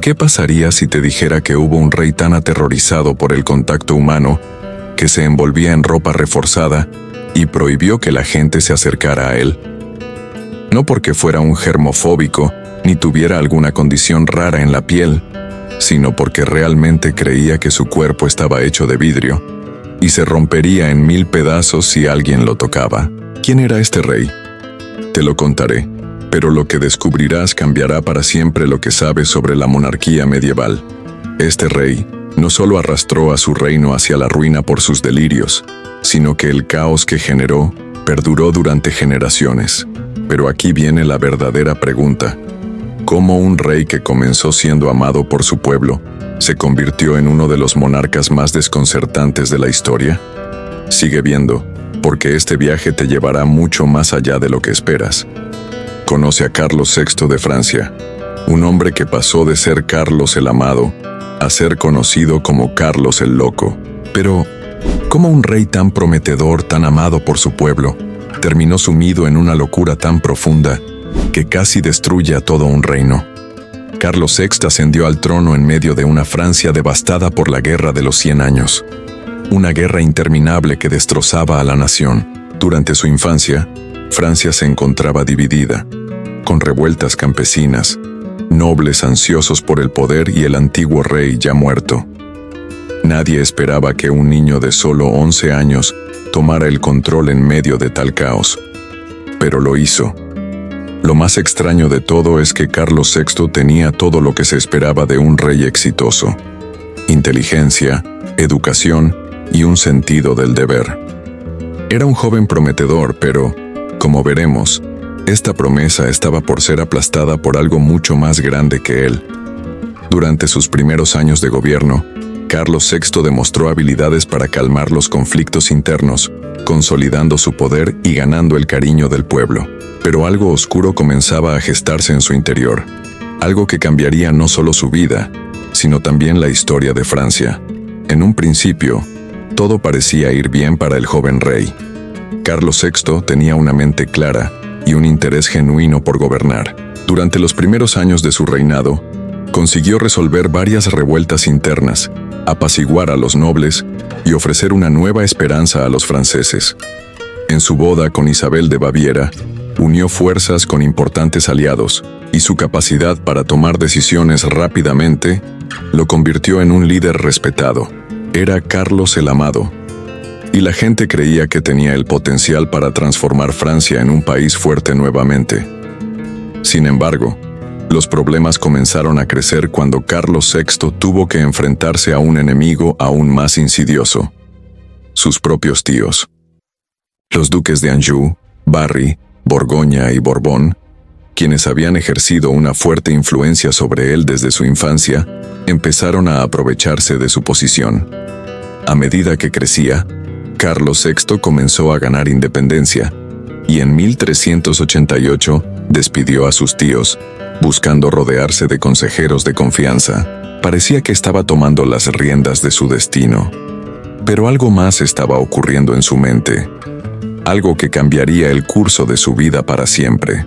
¿Qué pasaría si te dijera que hubo un rey tan aterrorizado por el contacto humano que se envolvía en ropa reforzada y prohibió que la gente se acercara a él? No porque fuera un germofóbico ni tuviera alguna condición rara en la piel, sino porque realmente creía que su cuerpo estaba hecho de vidrio y se rompería en 1000 pedazos si alguien lo tocaba. ¿Quién era este rey? Te lo contaré, pero lo que descubrirás cambiará para siempre lo que sabes sobre la monarquía medieval. Este rey no solo arrastró a su reino hacia la ruina por sus delirios, sino que el caos que generó perduró durante generaciones. Pero aquí viene la verdadera pregunta: ¿cómo un rey que comenzó siendo amado por su pueblo se convirtió en uno de los monarcas más desconcertantes de la historia? Sigue viendo, porque este viaje te llevará mucho más allá de lo que esperas. Conoce a Carlos VI de Francia, un hombre que pasó de ser Carlos el Amado a ser conocido como Carlos el Loco. Pero, ¿cómo un rey tan prometedor, tan amado por su pueblo, terminó sumido en una locura tan profunda que casi destruye a todo un reino? Carlos VI ascendió al trono en medio de una Francia devastada por la Guerra de los 100 años. Una guerra interminable que destrozaba a la nación. Durante su infancia, Francia se encontraba dividida, con revueltas campesinas, nobles ansiosos por el poder y el antiguo rey ya muerto. Nadie esperaba que un niño de solo 11 años tomara el control en medio de tal caos. Pero lo hizo. Lo más extraño de todo es que Carlos VI tenía todo lo que se esperaba de un rey exitoso: inteligencia, educación y un sentido del deber. Era un joven prometedor, pero, como veremos, esta promesa estaba por ser aplastada por algo mucho más grande que él. Durante sus primeros años de gobierno, Carlos VI demostró habilidades para calmar los conflictos internos, consolidando su poder y ganando el cariño del pueblo. Pero algo oscuro comenzaba a gestarse en su interior, algo que cambiaría no solo su vida, sino también la historia de Francia. En un principio, todo parecía ir bien para el joven rey. Carlos VI tenía una mente clara y un interés genuino por gobernar. Durante los primeros años de su reinado, consiguió resolver varias revueltas internas, apaciguar a los nobles y ofrecer una nueva esperanza a los franceses. En su boda con Isabel de Baviera, unió fuerzas con importantes aliados, y su capacidad para tomar decisiones rápidamente lo convirtió en un líder respetado. Era Carlos el Amado, y la gente creía que tenía el potencial para transformar Francia en un país fuerte nuevamente. Sin embargo, los problemas comenzaron a crecer cuando Carlos VI tuvo que enfrentarse a un enemigo aún más insidioso: sus propios tíos. Los duques de Anjou, Berry, Borgoña y Borbón, quienes habían ejercido una fuerte influencia sobre él desde su infancia, empezaron a aprovecharse de su posición. A medida que crecía, Carlos VI comenzó a ganar independencia, y en 1388 despidió a sus tíos, buscando rodearse de consejeros de confianza. Parecía que estaba tomando las riendas de su destino. Pero algo más estaba ocurriendo en su mente, algo que cambiaría el curso de su vida para siempre.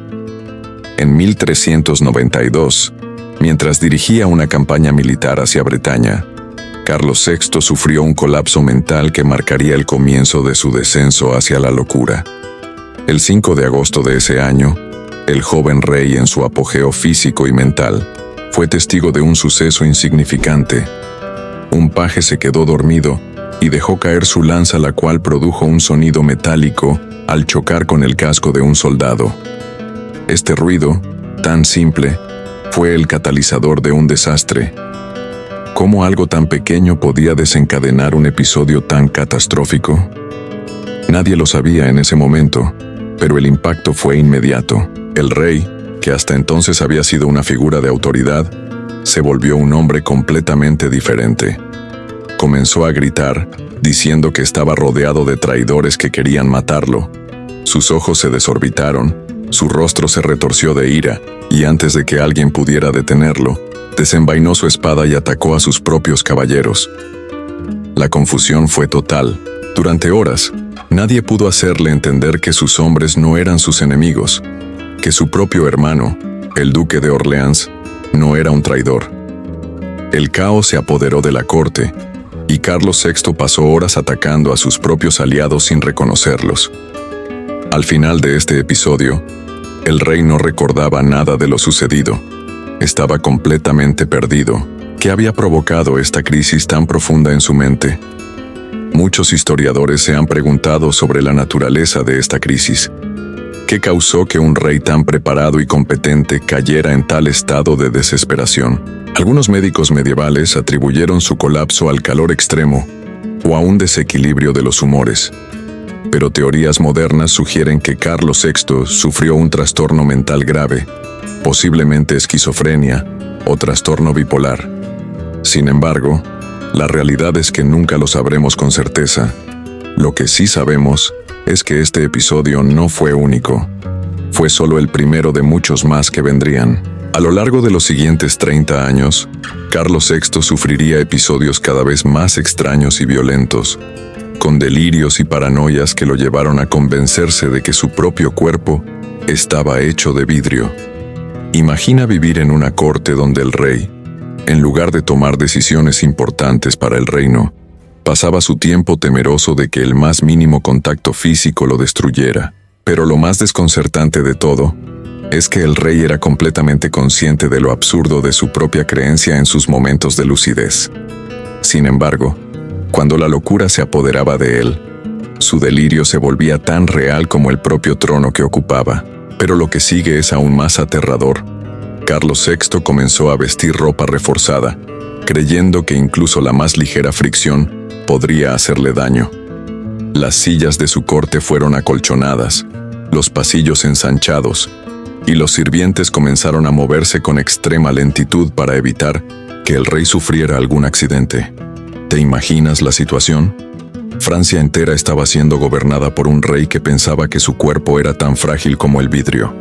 En 1392, mientras dirigía una campaña militar hacia Bretaña, Carlos VI sufrió un colapso mental que marcaría el comienzo de su descenso hacia la locura. El 5 de agosto de ese año, el joven rey, en su apogeo físico y mental, fue testigo de un suceso insignificante. Un paje se quedó dormido y dejó caer su lanza, la cual produjo un sonido metálico al chocar con el casco de un soldado. Este ruido, tan simple, fue el catalizador de un desastre. ¿Cómo algo tan pequeño podía desencadenar un episodio tan catastrófico? Nadie lo sabía en ese momento, pero el impacto fue inmediato. El rey, que hasta entonces había sido una figura de autoridad, se volvió un hombre completamente diferente. Comenzó a gritar, diciendo que estaba rodeado de traidores que querían matarlo. Sus ojos se desorbitaron, su rostro se retorció de ira, y antes de que alguien pudiera detenerlo, desenvainó su espada y atacó a sus propios caballeros. La confusión fue total. Durante horas, nadie pudo hacerle entender que sus hombres no eran sus enemigos, que su propio hermano, el duque de Orleans, no era un traidor, El caos se apoderó de la corte, y Carlos VI pasó horas atacando a sus propios aliados sin reconocerlos. Al final de este episodio, el rey no recordaba nada de lo sucedido. Estaba completamente perdido. ¿Qué había provocado esta crisis tan profunda en su mente? Muchos historiadores se han preguntado sobre la naturaleza de esta crisis. ¿Qué causó que un rey tan preparado y competente cayera en tal estado de desesperación? Algunos médicos medievales atribuyeron su colapso al calor extremo o a un desequilibrio de los humores. Pero teorías modernas sugieren que Carlos VI sufrió un trastorno mental grave, posiblemente esquizofrenia o trastorno bipolar. Sin embargo, la realidad es que nunca lo sabremos con certeza. Lo que sí sabemos es que este episodio no fue único. Fue solo el primero de muchos más que vendrían. A lo largo de los siguientes 30 años, Carlos VI sufriría episodios cada vez más extraños y violentos, con delirios y paranoias que lo llevaron a convencerse de que su propio cuerpo estaba hecho de vidrio. Imagina vivir en una corte donde el rey, en lugar de tomar decisiones importantes para el reino, pasaba su tiempo temeroso de que el más mínimo contacto físico lo destruyera. Pero lo más desconcertante de todo es que el rey era completamente consciente de lo absurdo de su propia creencia en sus momentos de lucidez. Sin embargo, cuando la locura se apoderaba de él, su delirio se volvía tan real como el propio trono que ocupaba. Pero lo que sigue es aún más aterrador. Carlos VI comenzó a vestir ropa reforzada, creyendo que incluso la más ligera fricción podría hacerle daño. Las sillas de su corte fueron acolchonadas, los pasillos ensanchados, y los sirvientes comenzaron a moverse con extrema lentitud para evitar que el rey sufriera algún accidente. ¿Te imaginas la situación? Francia entera estaba siendo gobernada por un rey que pensaba que su cuerpo era tan frágil como el vidrio.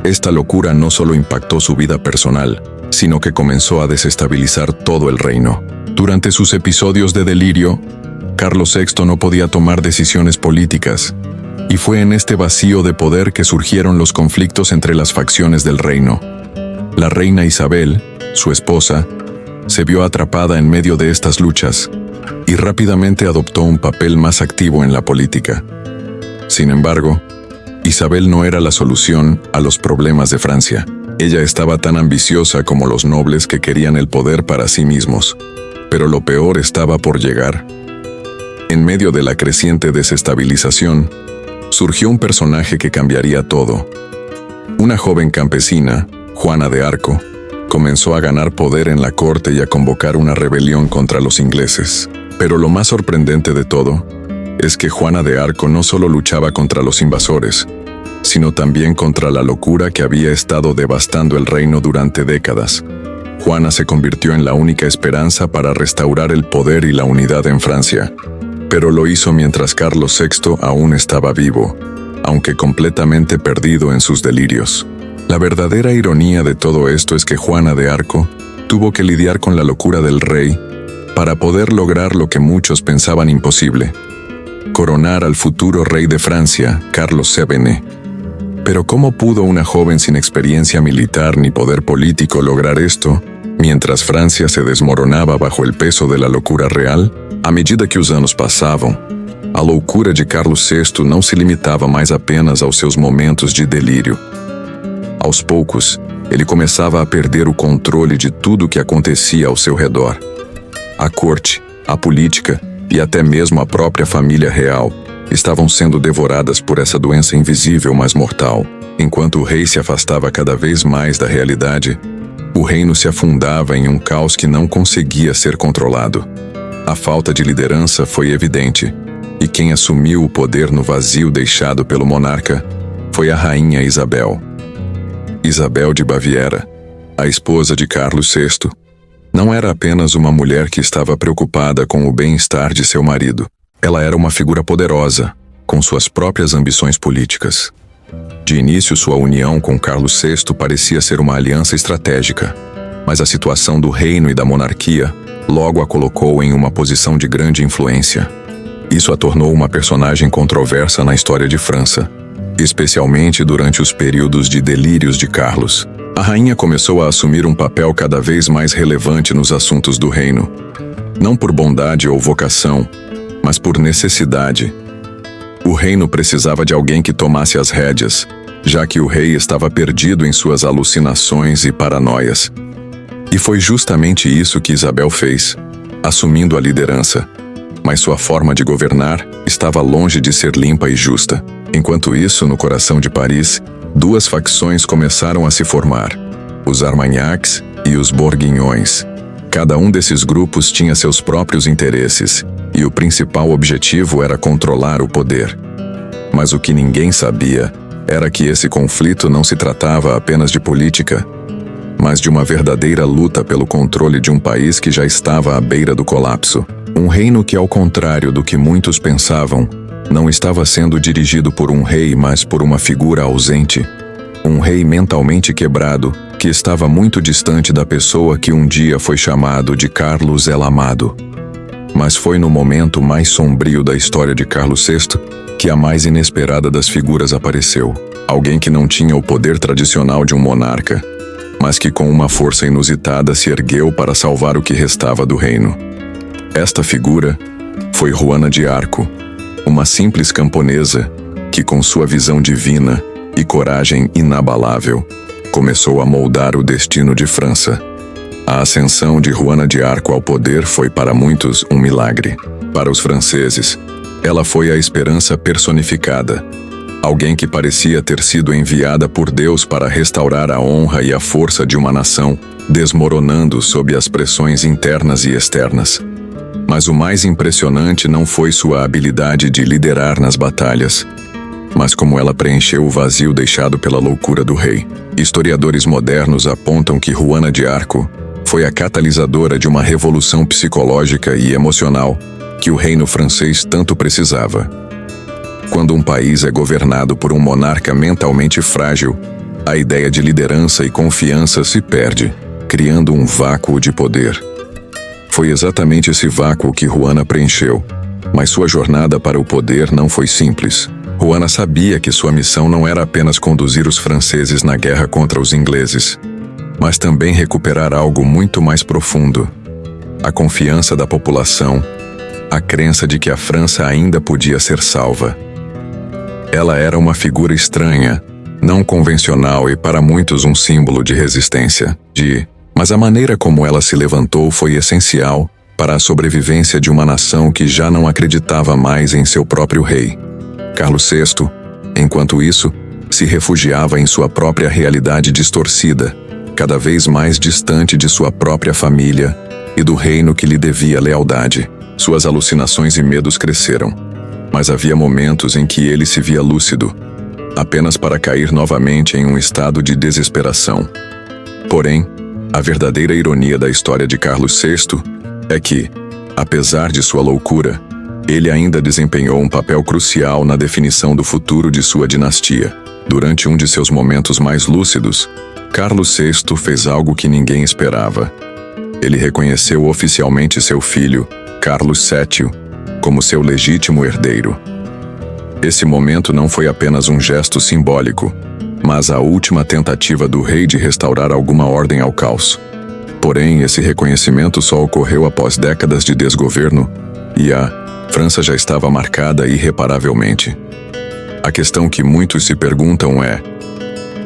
Esta locura no solo impactó su vida personal, sino que comenzó a desestabilizar todo el reino. Durante sus episodios de delirio, Carlos VI no podía tomar decisiones políticas, y fue en este vacío de poder que surgieron los conflictos entre las facciones del reino. La reina Isabel, su esposa, se vio atrapada en medio de estas luchas, y rápidamente adoptó un papel más activo en la política. Sin embargo, Isabel no era la solución a los problemas de Francia. Ella estaba tan ambiciosa como los nobles que querían el poder para sí mismos. Pero lo peor estaba por llegar. En medio de la creciente desestabilización, surgió un personaje que cambiaría todo. Una joven campesina, Juana de Arco, comenzó a ganar poder en la corte y a convocar una rebelión contra los ingleses. Pero lo más sorprendente de todo es que Juana de Arco no solo luchaba contra los invasores, sino también contra la locura que había estado devastando el reino durante décadas. Juana se convirtió en la única esperanza para restaurar el poder y la unidad en Francia, pero lo hizo mientras Carlos VI aún estaba vivo, aunque completamente perdido en sus delirios. La verdadera ironía de todo esto es que Juana de Arco tuvo que lidiar con la locura del rey para poder lograr lo que muchos pensaban imposible: coronar al futuro rey de Francia, Carlos VII. Pero ¿cómo pudo una joven sin experiencia militar ni poder político lograr esto, mientras Francia se desmoronaba bajo el peso de la locura real? À medida que os anos passavam, a loucura de Carlos VI não se limitava mais apenas aos seus momentos de delírio. Aos poucos, ele começava a perder o controle de tudo o que acontecia ao seu redor. A corte, a política e até mesmo a própria família real estavam sendo devoradas por essa doença invisível mas mortal. Enquanto o rei se afastava cada vez mais da realidade, o reino se afundava em um caos que não conseguia ser controlado. A falta de liderança foi evidente, e quem assumiu o poder no vazio deixado pelo monarca foi a rainha Isabel. Isabel de Baviera, a esposa de Carlos VI, não era apenas uma mulher que estava preocupada com o bem-estar de seu marido. Ela era uma figura poderosa, com suas próprias ambições políticas. De início, sua união com Carlos VI parecia ser uma aliança estratégica, mas a situação do reino e da monarquia logo a colocou em uma posição de grande influência. Isso a tornou uma personagem controversa na história de França, especialmente durante os períodos de delírios de Carlos. A rainha começou a assumir um papel cada vez mais relevante nos assuntos do reino. Não por bondade ou vocação, mas por necessidade. O reino precisava de alguém que tomasse as rédeas, já que o rei estava perdido em suas alucinações e paranoias. E foi justamente isso que Isabel fez, assumindo a liderança. Mas sua forma de governar estava longe de ser limpa e justa. Enquanto isso, no coração de Paris, duas facções começaram a se formar: os Armagnacs e os Bourguignons. Cada um desses grupos tinha seus próprios interesses, e o principal objetivo era controlar o poder. Mas o que ninguém sabia era que esse conflito não se tratava apenas de política, mas de uma verdadeira luta pelo controle de um país que já estava à beira do colapso. Um reino que, ao contrário do que muitos pensavam, não estava sendo dirigido por um rei, mas por uma figura ausente. Um rei mentalmente quebrado, que estava muito distante da pessoa que um dia foi chamado de Carlos el Amado. Mas foi no momento mais sombrio da história de Carlos VI que a mais inesperada das figuras apareceu. Alguém que não tinha o poder tradicional de um monarca, mas que com uma força inusitada se ergueu para salvar o que restava do reino. Esta figura foi Juana de Arco, uma simples camponesa que, com sua visão divina e coragem inabalável, começou a moldar o destino de França. A ascensão de Juana de Arco ao poder foi para muitos um milagre. Para os franceses, ela foi a esperança personificada. Alguém que parecia ter sido enviada por Deus para restaurar a honra e a força de uma nação, desmoronando sob as pressões internas e externas. Mas o mais impressionante não foi sua habilidade de liderar nas batalhas, mas como ela preencheu o vazio deixado pela loucura do rei. Historiadores modernos apontam que Juana de Arco foi a catalisadora de uma revolução psicológica e emocional que o reino francês tanto precisava. Quando um país é governado por um monarca mentalmente frágil, a ideia de liderança e confiança se perde, criando um vácuo de poder. Foi exatamente esse vácuo que Juana preencheu, mas sua jornada para o poder não foi simples. Juana sabia que sua missão não era apenas conduzir os franceses na guerra contra os ingleses, mas também recuperar algo muito mais profundo: a confiança da população, a crença de que a França ainda podia ser salva. Ela era uma figura estranha, não convencional e para muitos um símbolo de resistência, mas a maneira como ela se levantou foi essencial para a sobrevivência de uma nação que já não acreditava mais em seu próprio rei. Carlos VI, enquanto isso, se refugiava em sua própria realidade distorcida, cada vez mais distante de sua própria família e do reino que lhe devia lealdade. Suas alucinações e medos cresceram, mas havia momentos em que ele se via lúcido, apenas para cair novamente em um estado de desesperação. Porém, a verdadeira ironia da história de Carlos VI é que, apesar de sua loucura, ele ainda desempenhou um papel crucial na definição do futuro de sua dinastia. Durante um de seus momentos mais lúcidos, Carlos VI fez algo que ninguém esperava. Ele reconheceu oficialmente seu filho, Carlos VII, como seu legítimo herdeiro. Esse momento não foi apenas um gesto simbólico, mas a última tentativa do rei de restaurar alguma ordem ao caos. Porém, esse reconhecimento só ocorreu após décadas de desgoverno e a França já estava marcada irreparavelmente. A questão que muitos se perguntam é: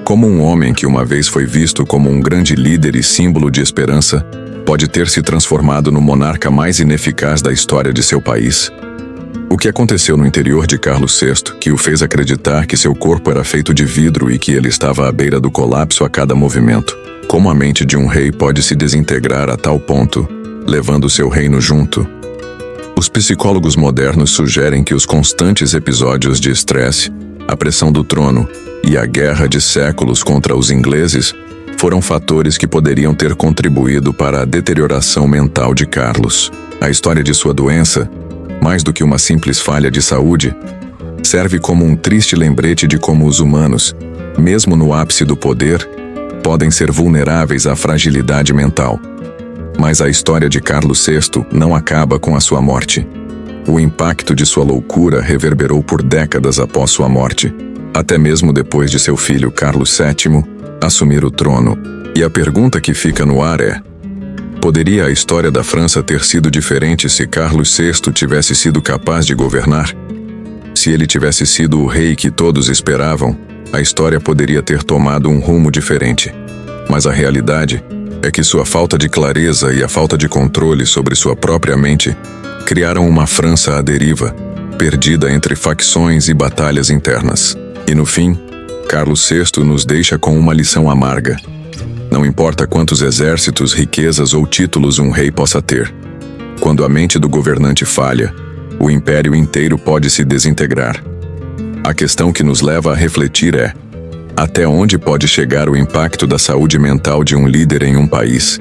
como um homem que uma vez foi visto como um grande líder e símbolo de esperança pode ter se transformado no monarca mais ineficaz da história de seu país? O que aconteceu no interior de Carlos VI que o fez acreditar que seu corpo era feito de vidro e que ele estava à beira do colapso a cada movimento? Como a mente de um rei pode se desintegrar a tal ponto, levando seu reino junto? Os psicólogos modernos sugerem que os constantes episódios de estresse, a pressão do trono e a guerra de séculos contra os ingleses foram fatores que poderiam ter contribuído para a deterioração mental de Carlos. A história de sua doença, mais do que uma simples falha de saúde, serve como um triste lembrete de como os humanos, mesmo no ápice do poder, podem ser vulneráveis à fragilidade mental. Mas a história de Carlos VI não acaba com a sua morte. O impacto de sua loucura reverberou por décadas após sua morte. Até mesmo depois de seu filho Carlos VII assumir o trono. E a pergunta que fica no ar é: poderia a história da França ter sido diferente se Carlos VI tivesse sido capaz de governar? Se ele tivesse sido o rei que todos esperavam, a história poderia ter tomado um rumo diferente. Mas a realidade é que sua falta de clareza e a falta de controle sobre sua própria mente criaram uma França à deriva, perdida entre facções e batalhas internas. E no fim, Carlos VI nos deixa com uma lição amarga. Não importa quantos exércitos, riquezas ou títulos um rei possa ter. Quando a mente do governante falha, o império inteiro pode se desintegrar. A questão que nos leva a refletir é: até onde pode chegar o impacto da saúde mental de um líder em um país?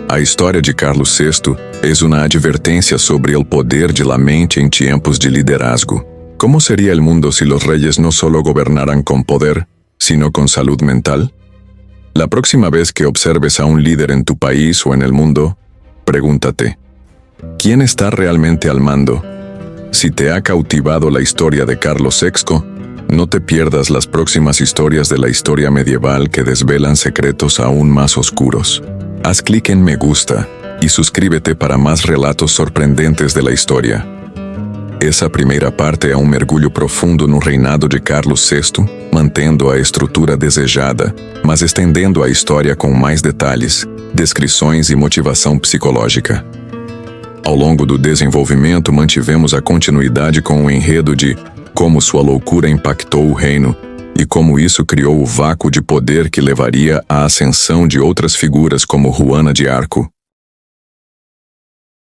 A história de Carlos VI é uma advertência sobre o poder de la mente em tempos de liderazgo. Como seria o mundo se os reyes não solo gobernaran com poder, sino com salud mental? La próxima vez que observes a un líder en tu país o en el mundo, pregúntate: ¿quién está realmente al mando? Si te ha cautivado la historia de Carlos VI, no te pierdas las próximas historias de la historia medieval que desvelan secretos aún más oscuros. Haz clic en me gusta y suscríbete para más relatos sorprendentes de la historia. Essa primeira parte é um mergulho profundo no reinado de Carlos VI, mantendo a estrutura desejada, mas estendendo a história com mais detalhes, descrições e motivação psicológica. Ao longo do desenvolvimento, mantivemos a continuidade com o enredo de como sua loucura impactou o reino e como isso criou o vácuo de poder que levaria à ascensão de outras figuras como Juana de Arco,